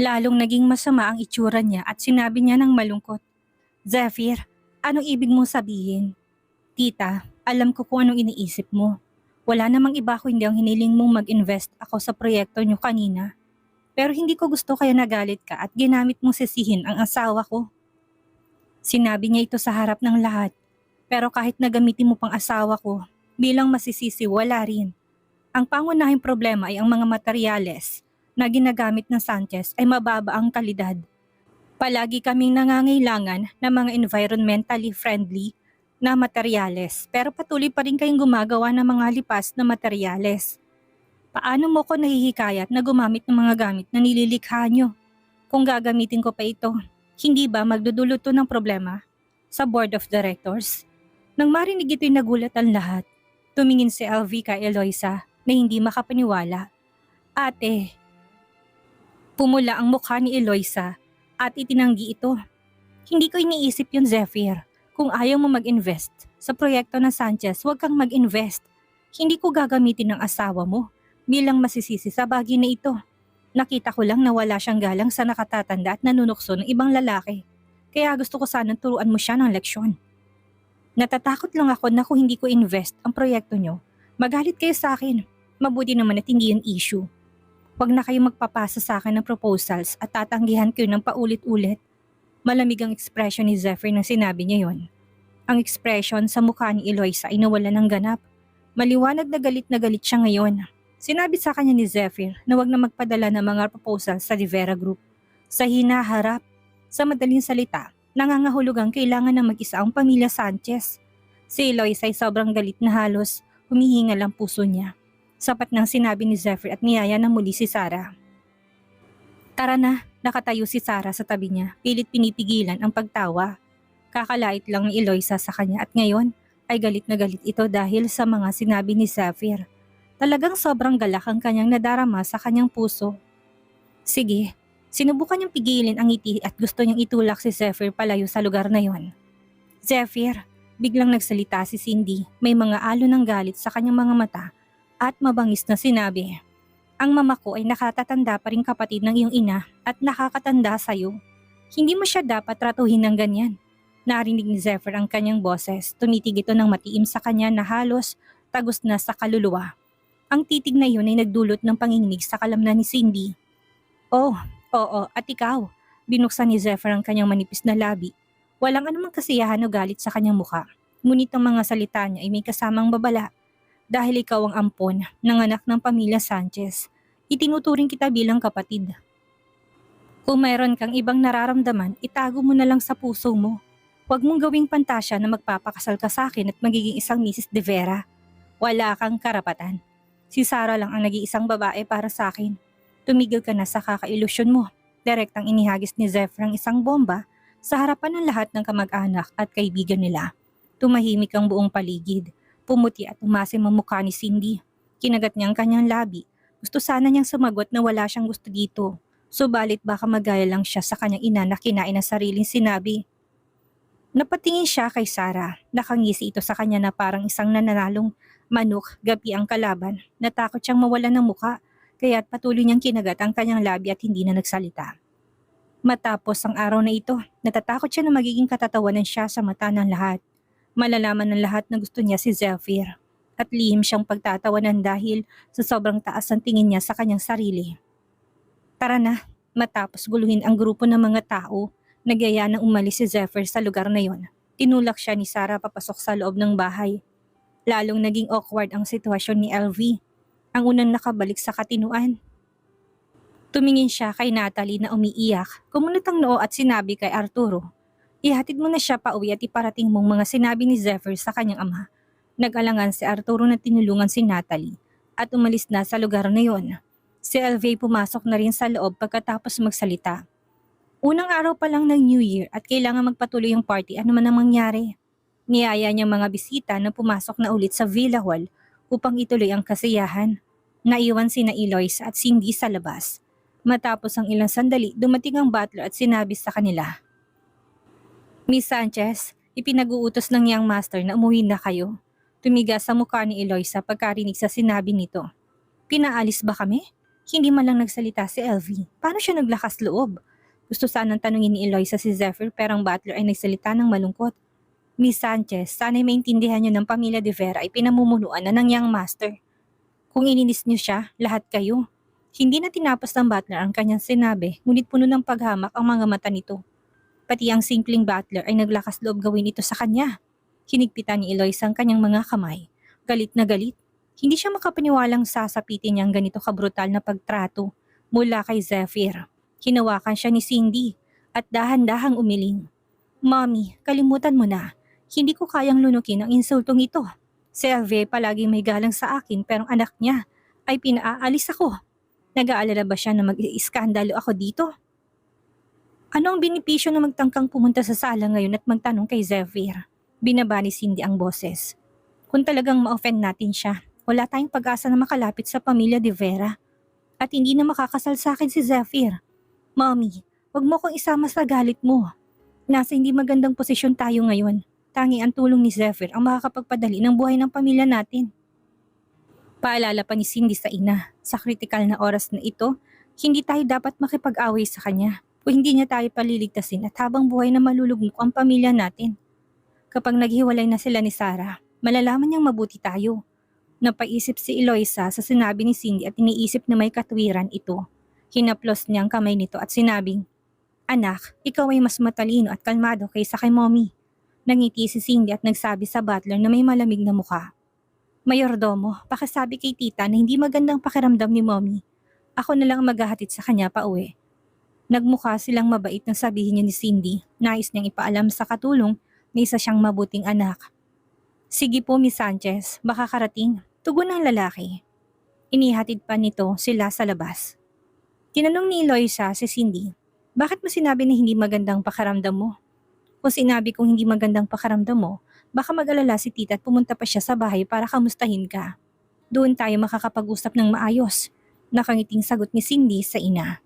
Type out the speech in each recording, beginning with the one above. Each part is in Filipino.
Lalong naging masama ang itsura niya at sinabi niya ng malungkot, "Zephyr, anong ibig mong sabihin?" "Tita, alam ko kung anong iniisip mo. Wala namang iba kundi ang hiniling mong mag-invest ako sa proyekto niyo kanina. Pero hindi ko gusto kaya nagalit ka at ginamit mong sisihin ang asawa ko." Sinabi niya ito sa harap ng lahat. Pero kahit nagamitin mo pang asawa ko, bilang masisisi wala rin. Ang pangunahing problema ay ang mga materyales na ginagamit ng Sanchez ay mababa ang kalidad. Palagi kaming nangangailangan ng mga environmentally friendly na materyales pero patuloy pa rin kayong gumagawa ng mga lipas na materyales. Paano mo ko nahihikayat na gumamit ng mga gamit na nililikha nyo? Kung gagamitin ko pa ito, hindi ba magdudulot to ng problema sa board of directors? Nang marinig ito'y nagulat ang lahat. Tumingin si LV kay Eloisa na hindi makapaniwala. "Ate." Pumula ang mukha ni Eloisa at itinanggi ito. "Hindi ko iniisip yun, Zephyr. Kung ayaw mo mag-invest sa proyekto ng Sanchez, huwag kang mag-invest. Hindi ko gagamitin ng asawa mo bilang masisisi sa bagay na ito. Nakita ko lang na wala siyang galang sa nakatatanda at nanunukso ng ibang lalaki. Kaya gusto ko sanang turuan mo siya ng leksyon. Natatakot lang ako na kung hindi ko invest ang proyekto nyo, magalit kayo sa akin. Mabuti naman at hindi yun issue. Huwag na kayo magpapasa sa akin ng proposals at tatanggihan kayo ng paulit-ulit." Malamig ang ekspresyon ni Zephyr nang sinabi niya yon. Ang ekspresyon sa mukha ni Eloisa ay nawala ng ganap. Maliwanag na galit siya ngayon. Sinabi sa kanya ni Zephyr na huwag na magpadala ng mga proposals sa Rivera Group. Sa hinaharap, sa madaling salita, nangangahulugang kailangan na mag-isa ang pamilya Sanchez. Si Eloisa ay sobrang galit na halos humihingal ang puso niya. Sapat nang sinabi ni Zephyr at niyaya na muli si Sarah. "Tara na." Nakatayo si Sarah sa tabi niya, pilit pinipigilan ang pagtawa. Kakalait lang ni Eloisa sa kanya at ngayon ay galit na galit ito dahil sa mga sinabi ni Zephyr. Talagang sobrang galak ang kanyang nadarama sa kanyang puso. Sige, sinubukan niyang pigilin ang ngiti at gusto niyang itulak si Zephyr palayo sa lugar na yon. "Zephyr," biglang nagsalita si Cindy, may mga alon ng galit sa kanyang mga mata at mabangis na sinabi, "Ang mama ko ay nakatatanda pa rin kapatid ng iyong ina at nakakatanda sa'yo. Hindi mo siya dapat tratuhin ng ganyan." Narinig ni Zephyr ang kanyang boses, tumitig ito ng matiim sa kanya na halos tagos na sa kaluluwa. Ang titig na yun ay nagdulot ng panginginig sa kalamnan ni Cindy. "Oh, oo, at ikaw?" Binuksan ni Zephyr ang kanyang manipis na labi. Walang anumang kasiyahan o galit sa kanyang mukha, ngunit ang mga salita niya ay may kasamang babala. "Dahil ikaw ang ampon ng anak ng pamilya Sanchez, itinuturing kita bilang kapatid. Kung mayroon kang ibang nararamdaman, itago mo na lang sa puso mo. Huwag mong gawing pantasya na magpapakasal ka sa akin at magiging isang Mrs. De Vera. Wala kang karapatan. Si Sarah lang ang nag-iisang babae para sa akin. Tumigil ka na sa kakailusyon mo." Direktang inihagis ni Zephyr ang isang bomba sa harapan ng lahat ng kamag-anak at kaibigan nila. Tumahimik ang buong paligid. Pumuti at umasim ang mukha ni Cindy. Kinagat niya ang kanyang labi. Gusto sana niyang sumagot na wala siyang gusto dito. Subalit baka magaya lang siya sa kanyang ina na kinain ang sariling sinabi. Napatingin siya kay Sarah. Nakangisi ito sa kanya na parang isang nananalong manok gabi ang kalaban. Natakot siyang mawalan ng muka, kaya't patuloy niyang kinagat ang kanyang labi at hindi na nagsalita. Matapos ang araw na ito, natatakot siya na magiging katatawanan siya sa mata ng lahat. Malalaman ng lahat na gusto niya si Zephyr at lihim siyang pagtatawanan dahil sa sobrang taas ng tingin niya sa kanyang sarili. "Tara na." Matapos guluhin ang grupo ng mga tao, nagyaya na umalis si Zephyr sa lugar na yon. Tinulak siya ni Sarah papasok sa loob ng bahay. Lalong naging awkward ang sitwasyon ni LV, ang unang nakabalik sa katinuan. Tumingin siya kay Natalie na umiiyak, kumunot ang noo at sinabi kay Arturo, "Ihatid mo na siya pauwi at iparating mong mga sinabi ni Zephyr sa kanyang ama." Nag-alangan si Arturo na tinulungan si Natalie at umalis na sa lugar na yon. Si LV pumasok na rin sa loob pagkatapos magsalita. Unang araw pa lang ng New Year at kailangan magpatuloy ang party ano man ang mangyari. Niyaya niyang mga bisita na pumasok na ulit sa Villa Hall upang ituloy ang kasiyahan. Naiwan sina Eloise at Cindy sa labas. Matapos ang ilang sandali, dumating ang butler at sinabi sa kanila, "Miss Sanchez, ipinag-uutos ng young master na umuwi na kayo." Tumigas sa mukha ni Eloisa pagkarinig sa sinabi nito. "Pinaalis ba kami? Hindi man lang nagsalita si LV. Paano siya naglakas loob? Gusto sanang tanungin ni Eloisa si Zephyr pero ang butler ay nagsalita ng malungkot. Miss Sanchez, sana'y maintindihan niyo ng pamilya de Vera ay pinamumunuan na ng young master. Kung ininis niyo siya, lahat kayo. Hindi na tinapos ng butler ang kanyang sinabi, ngunit puno ng paghamak ang mga mata nito. Pati ang simpleng butler ay naglakas loob gawin ito sa kanya. Hinigpitan ni Eloisa ang kanyang mga kamay. Galit na galit. Hindi siya makapaniwalang sasapitin niya ang ganito kabrutal na pagtrato mula kay Zephyr. Hinawakan siya ni Cindy at dahan-dahang umiling. Mommy, kalimutan mo na. Hindi ko kayang lunukin ang insultong ito. Si LV palagi may galang sa akin pero ang anak niya ay pinaalis ako. Nag-aalala ba siya na mag-iiskandalo ako dito? Ano ang benepisyo na magtangkang pumunta sa sala ngayon at magtanong kay Zephyr? Binaba ni Cindy ang boses. Kung talagang ma-offend natin siya, wala tayong pag-asa na makalapit sa pamilya de Vera. At hindi na makakasal sa akin si Zephyr. Mommy, wag mo kong isama sa galit mo. Nasa hindi magandang posisyon tayo ngayon. Tangi ang tulong ni Zephyr ang makakapagpadali ng buhay ng pamilya natin. Paalala pa ni Cindy sa ina, sa kritikal na oras na ito, hindi tayo dapat makipag-away sa kanya o hindi niya tayo paliligtasin at habang buhay na malulugmok ang pamilya natin. Kapag naghiwalay na sila ni Sarah, malalaman niyang mabuti tayo. Napaisip si Eloisa sa sinabi ni Cindy at iniisip na may katwiran ito. Hinaplos niya ang kamay nito at sinabing, Anak, ikaw ay mas matalino at kalmado kaysa kay Mommy. Nangiti si Cindy at nagsabi sa butler na may malamig na mukha. Mayordomo, pakisabi kay tita na hindi magandang pakiramdam ni Mommy. Ako na lang ang maghahatid sa kanya pa uwi. Nagmukha silang mabait nang sabihin niya ni Cindy. Nais niyang ipaalam sa katulong na isa siyang mabuting anak. Sige po, Miss Sanchez, baka karating. Tugon ng lalaki. Inihatid pa nito sila sa labas. Tinanong ni Eloisa si Cindy, bakit mo sinabi na hindi magandang pakiramdam mo? Kung sinabi kong hindi magandang pakiramdam mo, baka mag-alala si tita at pumunta pa siya sa bahay para kamustahin ka. Doon tayo makakapag-usap ng maayos. Nakangiting sagot ni Cindy sa ina.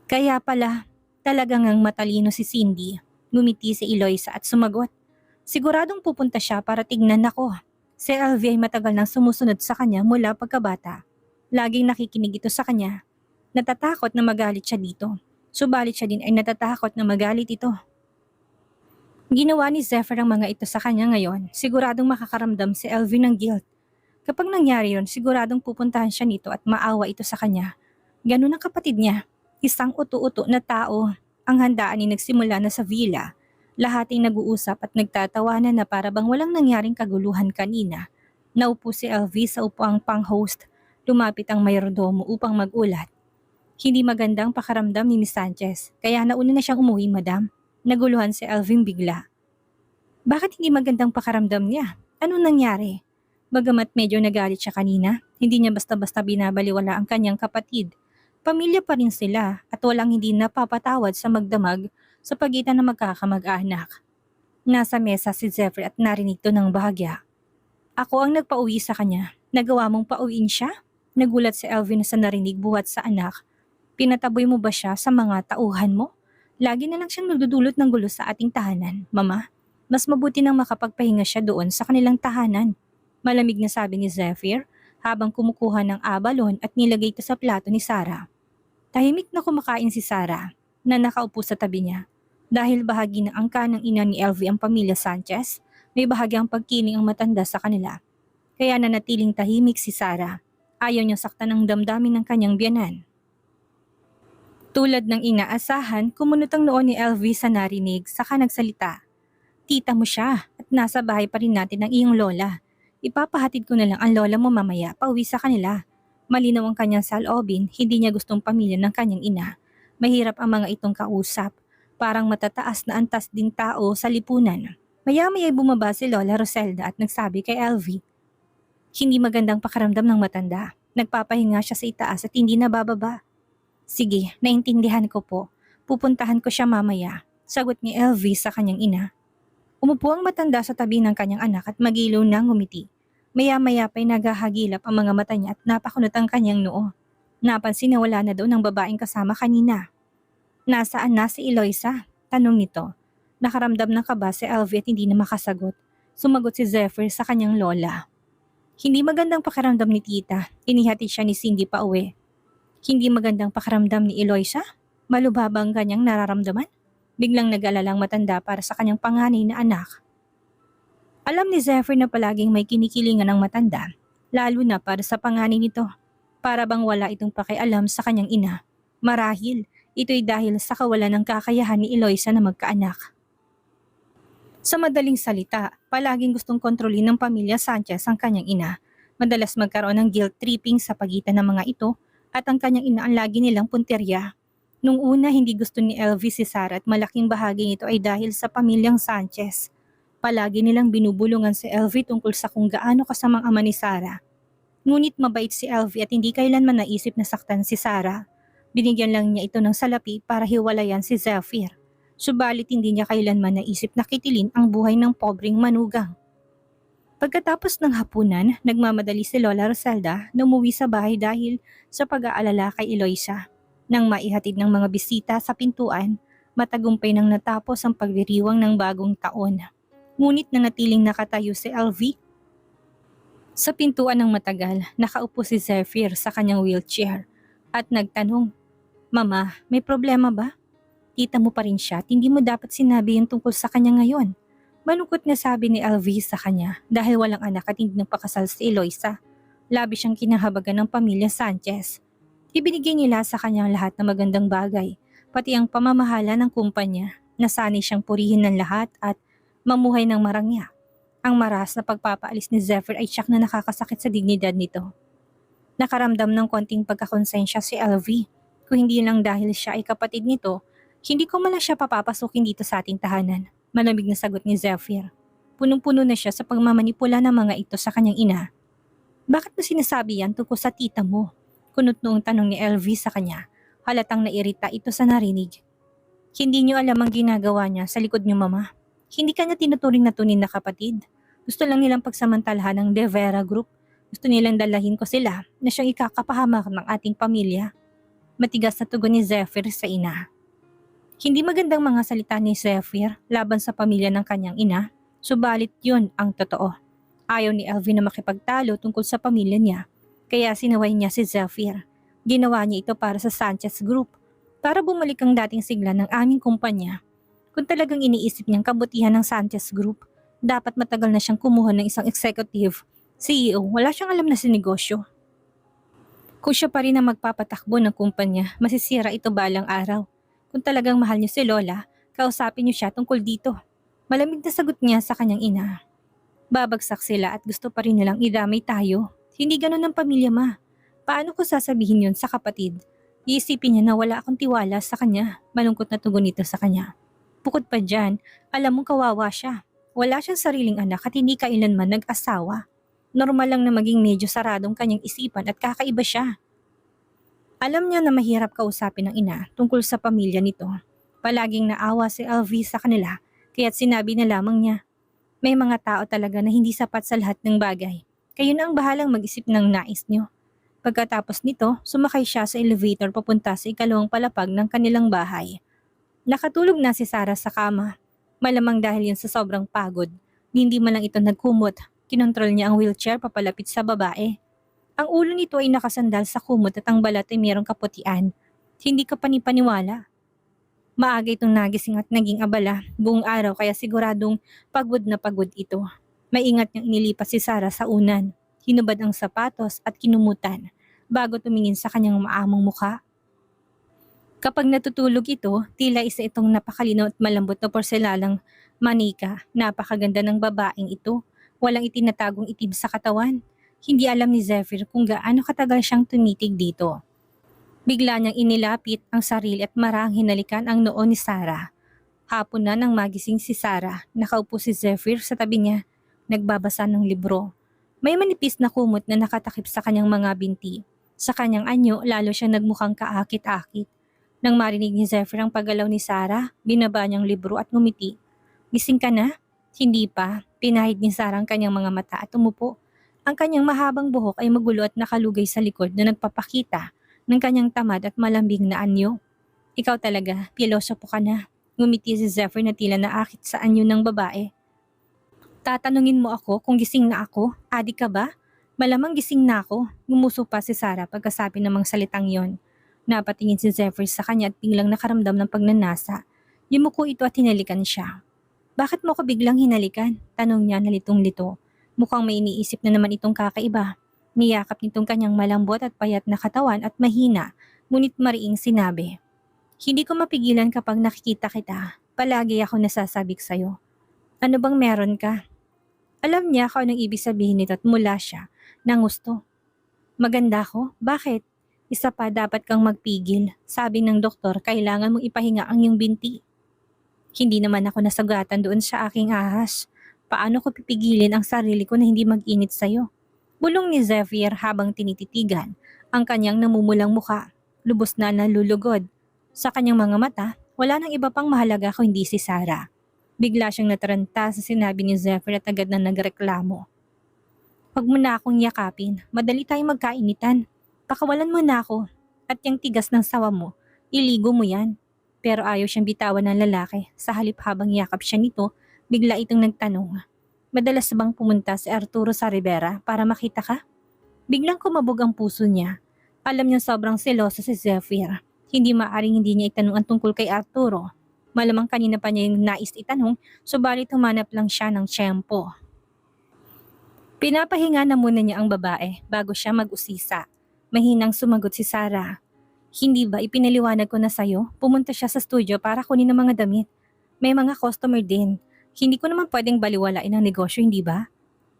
Kaya pala, talagang ang matalino si Cindy. Ngumiti si Eloisa at sumagot. Siguradong pupunta siya para tignan ako. Si LV ay matagal nang sumusunod sa kanya mula pagkabata. Laging nakikinig ito sa kanya. Natatakot na magalit siya dito. Subalit siya din ay natatakot na magalit ito. Ginawa ni Zephyr ang mga ito sa kanya ngayon, siguradong makakaramdam si LV ng guilt. Kapag nangyari yun, siguradong pupuntahan siya nito at maawa ito sa kanya. Ganun ang kapatid niya, isang uto-uto na tao. Ang handaan ay nagsimula na sa villa. Lahat ay nag-uusap at nagtatawanan na para bang walang nangyaring kaguluhan kanina. Naupo si LV sa upuang pang-host. Lumapit ang mayordomo upang magulat. Hindi magandang pakaramdam ni Miss Sanchez, kaya nauna na siyang umuwi, madam. Naguluhan si Alvin bigla. Bakit hindi magandang pakaramdam niya? Anong nangyari? Bagamat medyo nagalit siya kanina, hindi niya basta-basta binabaliwala ang kanyang kapatid. Pamilya pa rin sila at walang hindi napapatawad sa magdamag sa pagitan ng magkakamag-anak. Nasa mesa si Zephyr at narinig to ng bahagya. Ako ang nagpauwi sa kanya. Nagawa mong pauwiin siya? Nagulat si Alvin sa narinig buhat sa anak. Pinataboy mo ba siya sa mga tauhan mo? Lagi na lang siyang nagdudulot ng gulo sa ating tahanan, Mama. Mas mabuti nang makapagpahinga siya doon sa kanilang tahanan. Malamig na sabi ni Zephyr habang kumukuha ng abalon at nilagay ito sa plato ni Sarah. Tahimik na kumakain si Sarah na nakaupo sa tabi niya. Dahil bahagi ng angka ng ina ni LV ang pamilya Sanchez, may bahagyang pagkiling ang matanda sa kanila. Kaya nanatiling tahimik si Sarah. Ayaw niyang saktan ang damdamin ng kanyang biyanan. Tulad ng inaasahan, kumunot ang noon ni LV sa narinig, saka nagsalita. Tita mo siya at nasa bahay pa rin natin ang iyong lola. Ipapahatid ko na lang ang lola mo mamaya pauwi sa kanila. Malinaw ang kanyang saloobin, hindi niya gustong pamilya ng kanyang ina. Mahirap ang mga itong kausap. Parang matataas na antas ding tao sa lipunan. Maya-maya bumaba si Lola Roselda at nagsabi kay LV. Hindi magandang pakaramdam ng matanda. Nagpapahinga siya sa itaas at hindi nabababa. Sige, naintindihan ko po. Pupuntahan ko siya mamaya. Sagot ni LV sa kanyang ina. Umupo ang matanda sa tabi ng kanyang anak at magilaw na ngumiti. Maya-maya pa'y naghahagilap ang mga mata niya at napakunot ang kanyang noo. Napansin na wala na daw ng babaeng kasama kanina. Nasaan na si Eloisa? Tanong nito. Nakaramdam ng kaba si LV at hindi na makasagot. Sumagot si Zephyr sa kanyang lola. Hindi magandang pakiramdam ni tita. Inihati siya ni Cindy pa uwi. Hindi magandang pakiramdam ni Eloisa? Malubha ba ang kanyang nararamdaman? Biglang nag-alalang matanda para sa kanyang panganay na anak. Alam ni Zephyr na palaging may kinikilingan ng matanda, lalo na para sa panganay nito. Para bang wala itong pakialam sa kanyang ina. Marahil, ito'y dahil sa kawalan ng kakayahan ni Eloisa na magkaanak. Sa madaling salita, palaging gustong kontrolin ng pamilya Sanchez ang kanyang ina. Madalas magkaroon ng guilt tripping sa pagitan ng mga ito at ang kanyang ina ang lagi nilang punterya. Nung una hindi gusto ni Elvie si Sarah at malaking bahagi nito ay dahil sa pamilyang Sanchez. Palagi nilang binubulungan si Elvie tungkol sa kung gaano kasamang ama ni Sarah. Ngunit mabait si Elvie at hindi kailanman naisip na saktan si Sarah. Binigyan lang niya ito ng salapi para hiwalayan si Zephyr. Subalit hindi niya kailanman naisip na kitilin ang buhay ng pobreng manugang. Pagkatapos ng hapunan, nagmamadali si Lola Roselda na umuwi sa bahay dahil sa pag-aalala kay Eloisa. Nang maihatid ng mga bisita sa pintuan, matagumpay nang natapos ang pagdiriwang ng bagong taon. Ngunit nanatiling nakatayo si Elvie. Sa pintuan ng matagal, nakaupo si Zephyr sa kanyang wheelchair at nagtanong, "Mama, may problema ba? Tita mo pa rin siya at hindi mo dapat sinabi yung tungkol sa kanya ngayon." Malungkot na sabi ni Elvie sa kanya dahil walang anak at hindi nagpakasal si Eloisa. Labi siyang kinahabagan ng pamilya Sanchez. Ibinigay nila sa kanya lahat ng magandang bagay, pati ang pamamahala ng kumpanya. Nasanay siyang purihin ng lahat at mamuhay ng marangya. Ang maras na pagpapaalis ni Zephyr ay tiyak na nakakasakit sa dignidad nito. Nakaramdam ng konting pagkakonsensya si Elvie. Kung hindi lang dahil siya ay kapatid nito, hindi ko man lang siya papapasukin dito sa ating tahanan. Malamig na sagot ni Zephyr. Punong-puno na siya sa pagmamanipula ng mga ito sa kanyang ina. "Bakit mo sinasabi yan tungkol sa tita mo?" Kunot noong tanong ni Elvie sa kanya. Halatang nairita ito sa narinig. "Hindi niyo alam ang ginagawa niya sa likod niyo, Mama. Hindi kanya tinuturing na tunay na kapatid. Gusto lang nilang pagsamantalahan ng De Vera Group. Gusto nilang dalahin ko sila na siyang ikakapahamak ng ating pamilya." Matigas na tugon ni Zephyr sa ina. Hindi magandang mga salita ni Zephyr laban sa pamilya ng kanyang ina, subalit yun ang totoo. Ayaw ni Elvie na makipagtalo tungkol sa pamilya niya, kaya sinaway niya si Zephyr. Ginawa niya ito para sa Sanchez Group, para bumalik ang dating sigla ng aming kumpanya. Kung talagang iniisip niyang kabutihan ng Sanchez Group, dapat matagal na siyang kumuha ng isang executive, CEO, wala siyang alam na sinegosyo. Kung siya pa rin ang magpapatakbo ng kumpanya, masisira ito balang araw. Kung talagang mahal niyo si Lola, kausapin niyo siya tungkol dito. Malamig na sagot niya sa kanyang ina. Babagsak sila at gusto pa rin nilang idamay tayo. Hindi ganun ang pamilya, Ma. Paano ko sasabihin yun sa kapatid? Iisipin niya na wala akong tiwala sa kanya. Malungkot na tugon nito sa kanya. Bukod pa dyan, alam mong kawawa siya. Wala siyang sariling anak at hindi kailanman nag-asawa. Normal lang na maging medyo saradong kanyang isipan at kakaiba siya. Alam niya na mahirap kausapin ng ina tungkol sa pamilya nito. Palaging naawa si Elvie sa kanila, kaya't sinabi na lamang niya, "May mga tao talaga na hindi sapat sa lahat ng bagay. Kayo na ang bahalang mag-isip ng nais niyo." Pagkatapos nito, sumakay siya sa elevator papunta sa ikalawang palapag ng kanilang bahay. Nakatulog na si Sarah sa kama. Malamang dahil yan sa sobrang pagod. Hindi man lang ito nagkumot. Kinontrol niya ang wheelchair papalapit sa babae. Ang ulo nito ay nakasandal sa kumot at ang balat ay mayroong kaputian. Hindi ka panipaniwala. Maaga itong nagising at naging abala buong araw kaya siguradong pagod na pagod ito. Maingat niyang inilipas si Sarah sa unan. Hinubad ang sapatos at kinumutan bago tumingin sa kanyang maamong mukha. Kapag natutulog ito, tila isa itong napakalino at malambot na porselanang manika. Napakaganda ng babaeng ito. Walang itinatagong itim sa katawan. Hindi alam ni Zephyr kung gaano katagal siyang tumitig dito. Bigla niyang inilapit ang sarili at marang hinalikan ang noo ni Sarah. Hapon na nang magising si Sarah, nakaupo si Zephyr sa tabi niya, nagbabasa ng libro. May manipis na kumot na nakatakip sa kanyang mga binti. Sa kanyang anyo, lalo siyang nagmukhang kaakit-akit. Nang marinig ni Zephyr ang paggalaw ni Sarah, binaba niyang libro at ngumiti. "Gising ka na?" "Hindi pa." Pinahid ni Sarah ang kanyang mga mata at umupo. Ang kanyang mahabang buhok ay magulo at nakalugay sa likod na nagpapakita ng kanyang tamad at malambing na anyo. "Ikaw talaga, pilosopo ka na." Ngumiti si Zephyr na tila naakit sa anyo ng babae. "Tatanungin mo ako kung gising na ako? Adik ka ba?" "Malamang gising na ako." Ngumuso pa si Sarah pagkasabi ng mga salitang yon. Napatingin si Zephyr sa kanya at biglang nakaramdam ng pagnanasa. Yumuko ito at hinalikan siya. Bakit mo ko biglang hinalikan? Tanong niya na litong-lito. Mukhang may iniisip na naman itong kakaiba. Niyakap nitong kanyang malambot at payat na katawan at mahina, ngunit mariing sinabi. Hindi ko mapigilan kapag nakikita kita. Palagi ako nasasabik sa'yo. Ano bang meron ka? Alam niya kung anong ibig sabihin nito at mula siya ng gusto. Maganda ko? Bakit? Isa pa dapat kang magpigil. Sabi ng doktor, kailangan mong ipahinga ang iyong binti. Hindi naman ako nasagatan doon sa aking ahas. Paano ko pipigilin ang sarili ko na hindi mag-init sa'yo? Bulong ni Zephyr habang tinititigan ang kanyang namumulang muka. Lubos na nalulugod. Sa kanyang mga mata, wala nang iba pang mahalaga kung hindi si Sarah. Bigla siyang nataranta sa sinabi ni Zephyr at agad na nagreklamo. Huwag mo na akong yakapin, madali tayong magkainitan. Pakawalan mo na ako at yung tigas ng sawa mo, iligo mo yan. Pero ayaw siyang bitawan ng lalaki. Sa halip habang yakap siya nito, bigla itong nagtanong. Madalas bang pumunta si Arturo sa Rivera para makita ka? Biglang kumabog ang puso niya. Alam niya sobrang seloso si Zephyr. Hindi maaring hindi niya itanong ang tungkol kay Arturo. Malamang kanina pa niya yung nais itanong, subalit humanap lang siya ng tiyempo. Pinapahinga na muna niya ang babae bago siya mag-usisa. Mahinang sumagot si Sarah. Hindi ba ipinaliwanag ko na sa'yo? Pumunta siya sa studio para kunin ang mga damit. May mga customer din. Hindi ko naman pwedeng baliwalain ang negosyo, hindi ba?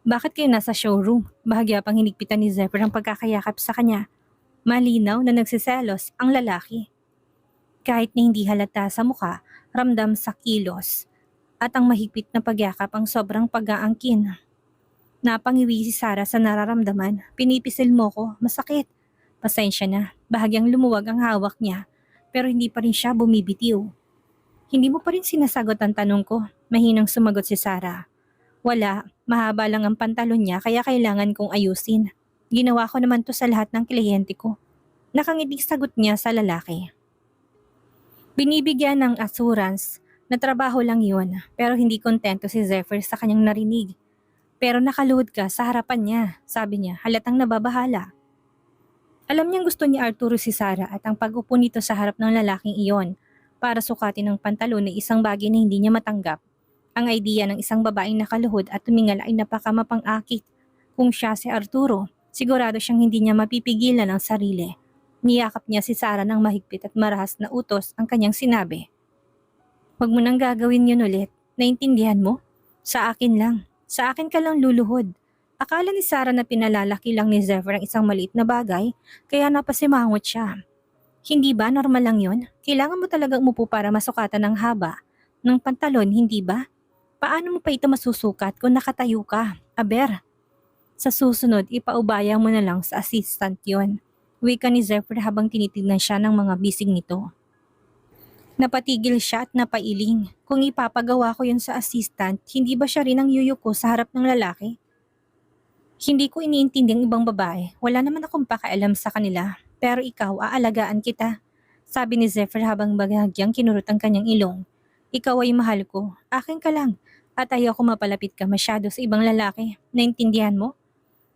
Bakit kayo nasa showroom? Bahagya pang hinigpitan ni Zephyr ang pagkakayakap sa kanya. Malinaw na nagsiselos ang lalaki. Kahit na hindi halata sa mukha, ramdam sa kilos. At ang mahigpit na pagyakap ang sobrang pag-aangkin. Napangiwi si Sarah sa nararamdaman. Pinipisil mo ko, masakit. Pasensya na, bahagyang lumuwag ang hawak niya. Pero hindi pa rin siya bumibitiw. Hindi mo pa rin sinasagot ang tanong ko, mahinang sumagot si Sarah. Wala, mahaba lang ang pantalon niya kaya kailangan kong ayusin. Ginawa ko naman to sa lahat ng kliyente ko. Nakangiting sagot niya sa lalaki. Binibigyan ng assurance na trabaho lang yun, pero hindi kontento si Zephyr sa kanyang narinig. Pero nakaluhod ka sa harapan niya, sabi niya, halatang nababahala. Alam niyang gusto ni Arturo si Sarah at ang pag-upo nito sa harap ng lalaking iyon para sukatin ng pantalon ay isang bagay na hindi niya matanggap. Ang idea ng isang babaeng nakaluhod at tumingal ay napakamapang-akit. Kung siya si Arturo, sigurado siyang hindi niya mapipigilan ang sarili. Niyakap niya si Sarah ng mahigpit at marahas na utos ang kanyang sinabi. Huwag mo nang gagawin yun ulit. Naintindihan mo? Sa akin lang. Sa akin ka lang luluhod. Akala ni Sarah na pinalalaki lang ni Zephyr ang isang maliit na bagay, kaya napasimangot siya. Hindi ba normal lang yun? Kailangan mo talagang umupo para masukatan ng haba ng pantalon, hindi ba? Paano mo pa ito masusukat kung nakatayo ka? Aber. Sa susunod, ipaubaya mo na lang sa assistant yon. Wika ni Zephyr habang tinitignan siya ng mga bisig nito. Napatigil siya at napailing. Kung ipapagawa ko yun sa assistant, hindi ba siya rin ang yuyuko sa harap ng lalaki? Hindi ko iniintindi ang ibang babae. Wala naman akong pakialam sa kanila. Pero ikaw, aalagaan kita. Sabi ni Zephyr habang bahagyang kinurot ang kanyang ilong. Ikaw ay mahal ko. Akin ka lang. At ayaw ko mapalapit ka masyado sa ibang lalaki. Naintindihan mo?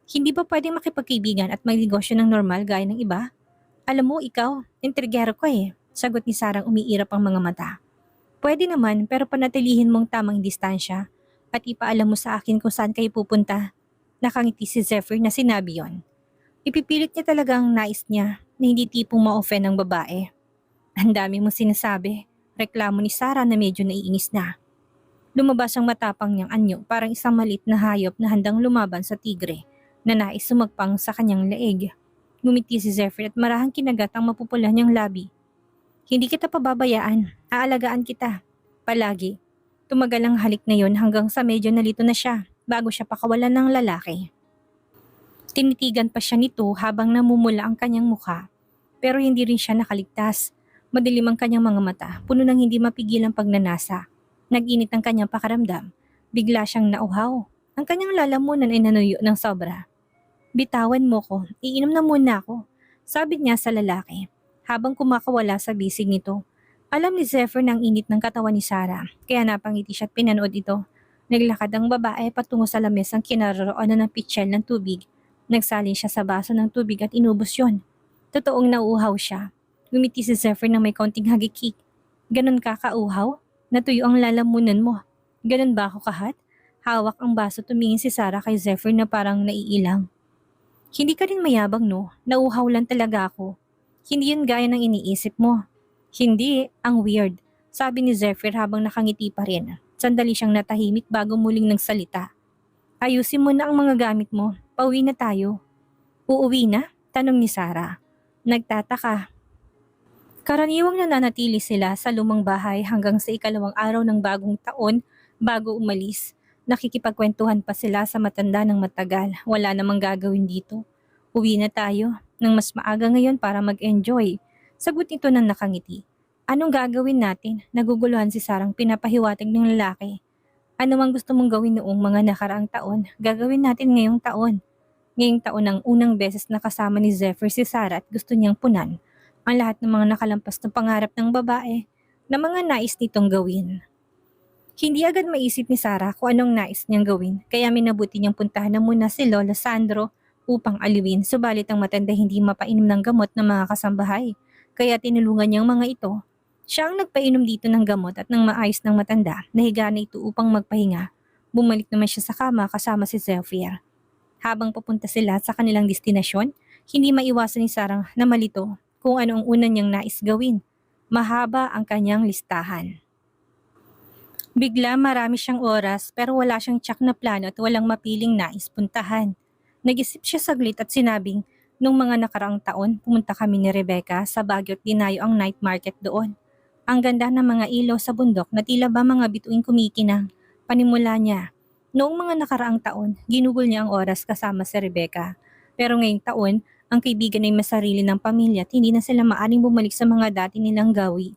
Hindi ba pwedeng makipagkaibigan at magnegosyo ng normal gaya ng iba? Alam mo, ikaw, intrigero ko eh. Sagot ni Sarang umiirap ang mga mata. Pwede naman pero panatilihin mong tamang distansya at ipaalam mo sa akin kung saan kayo pupunta. Nakangiti si Zephyr na sinabi yon. Ipipilit niya talagang nais niya na hindi tipong ma-offend ng babae. Ang dami mong sinasabi. Reklamo ni Sarah na medyo naiinis na. Lumabas ang matapang niyang anyo parang isang malit na hayop na handang lumaban sa tigre na nais sumagpang sa kanyang leeg. Ngumiti si Zephyr at marahang kinagat ang mapupula niyang labi. Hindi kita pababayaan, aalagaan kita. Palagi. Tumagal ang halik na yon hanggang sa medyo nalito na siya bago siya pakawalan ng lalaki. Tinitigan pa siya nito habang namumula ang kanyang mukha. Pero hindi rin siya nakaligtas. Madilim ang kanyang mga mata, puno ng hindi mapigilang pagnanasa. Nag-init ang kanyang pakaramdam. Bigla siyang nauhaw. Ang kanyang lalamunan ay nanuyo ng sobra. Bitawan mo ko, iinom na muna ako, sabi niya sa lalaki. Habang kumakawala sa bisig nito. Alam ni Zephyr na ang init ng katawan ni Sarah, kaya napangiti siya at pinanood ito. Naglakad ang babae patungo sa lamesang kinaroroonan ng pitsyel ng tubig. Nagsalin siya sa baso ng tubig at inubos yon. Totoong nauuhaw siya. Ngumiti si Zephyr na may kaunting hagikik. Ganon ka kauhaw? Natuyo ang lalamunan mo. Ganon ba ako kahat? Hawak ang baso, tumingin si Sarah kay Zephyr na parang naiilang. Hindi ka rin mayabang, no? Nauhaw lang talaga ako. Hindi yun gaya ng iniisip mo. Hindi, ang weird. Sabi ni Zephyr habang nakangiti pa rin. Sandali siyang natahimik bago muling nagsalita. Ayusin mo na ang mga gamit mo. Pauwi na tayo. Uuwi na? Tanong ni Sarah. Nagtataka. Karaniwang nananatili sila sa lumang bahay hanggang sa ikalawang araw ng bagong taon bago umalis. Nakikipagkwentuhan pa sila sa matanda ng matagal. Wala namang gagawin dito. Uwi na tayo ng mas maaga ngayon para mag-enjoy. Sagot nito ng nakangiti. Anong gagawin natin? Naguguluhan si Sarang, pinapahiwatig ng lalaki. Ano mang gusto mong gawin noong mga nakaraang taon, gagawin natin ngayong taon. Ngayong taon ang unang beses nakasama ni Zephyr si Sarah at gusto niyang punan ang lahat ng mga nakalampas na pangarap ng babae na mga nais nitong gawin. Hindi agad maisip ni Sarah kung anong nais niyang gawin, kaya minabuti niyang puntahan na muna si Lola Sandro upang aliwin, subalit ang matanda hindi mapainom ng gamot ng mga kasambahay, kaya tinulungan niyang mga ito. Siya ang nagpainom dito ng gamot at nang maayos ng matanda, nahiga na ito upang magpahinga. Bumalik naman siya sa kama kasama si Zephyr. Habang papunta sila sa kanilang destinasyon, hindi maiwasan ni Sarah na malito kung ano ang una niyang nais gawin. Mahaba ang kanyang listahan. Bigla marami siyang oras pero wala siyang tsak na plano at walang mapiling nais puntahan. Nag-isip siya saglit at sinabing, nung mga nakaraang taon, pumunta kami ni Rebecca sa Baguio at dinayo ang night market doon. Ang ganda ng mga ilaw sa bundok na tila ba mga bituing kumikinang. Panimula niya. Noong mga nakaraang taon, ginugol niya ang oras kasama si Rebecca. Pero ngayong taon, ang kaibigan ay masarili ng pamilya at hindi na sila maaring bumalik sa mga dati nilang gawi.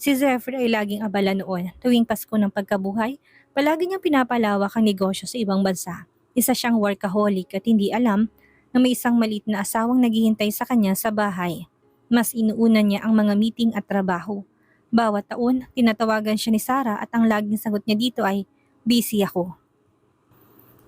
Si Zephyr ay laging abala noon. Tuwing Pasko ng pagkabuhay, palagi niyang pinapalawak ang negosyo sa ibang bansa. Isa siyang workaholic at hindi alam na may isang maliit na asawang naghihintay sa kanya sa bahay. Mas inuuna niya ang mga meeting at trabaho. Bawat taon, tinatawagan siya ni Sarah at ang laging sagot niya dito ay, busy ako.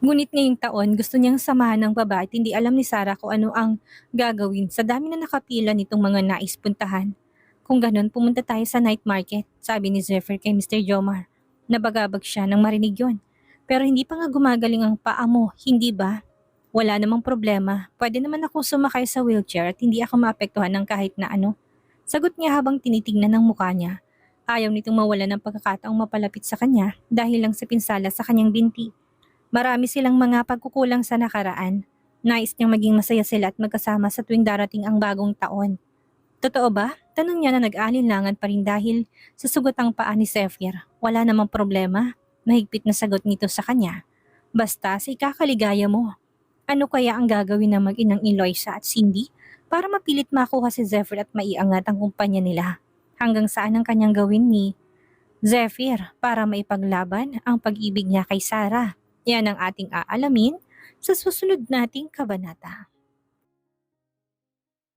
Ngunit ngayong taon, gusto niyang samahan ng babae at hindi alam ni Sarah kung ano ang gagawin sa dami na nakapila nitong mga nais puntahan. Kung ganun, pumunta tayo sa night market, sabi ni Zephyr kay Mr. Jomar. Nabagabag siya nang marinig yon. Pero hindi pa nga gumagaling ang paa mo, hindi ba? Wala namang problema, pwede naman akong sumakay sa wheelchair at hindi ako maapektuhan ng kahit na ano. Sagot niya habang tinitingnan ng mukha niya. Ayaw nitong mawala ng pagkakataong mapalapit sa kanya dahil lang sa pinsala sa kanyang binti. Marami silang mga pagkukulang sa nakaraan. Nais niyang maging masaya sila at magkasama sa tuwing darating ang bagong taon. Totoo ba? Tanong niya na nag-alinlangan pa rin dahil sa sugatang paa ni Zephyr. Wala namang problema. Mahigpit na sagot nito sa kanya. Basta sa ikakaligaya mo. Ano kaya ang gagawin ng mag-inang Eloisa at Cindy para mapilit makuha si Zephyr at maiangat ang kumpanya nila? Hanggang saan ang kanyang gawin ni Zephyr para maipaglaban ang pag-ibig niya kay Sarah? Yan ang ating aalamin sa susunod nating kabanata.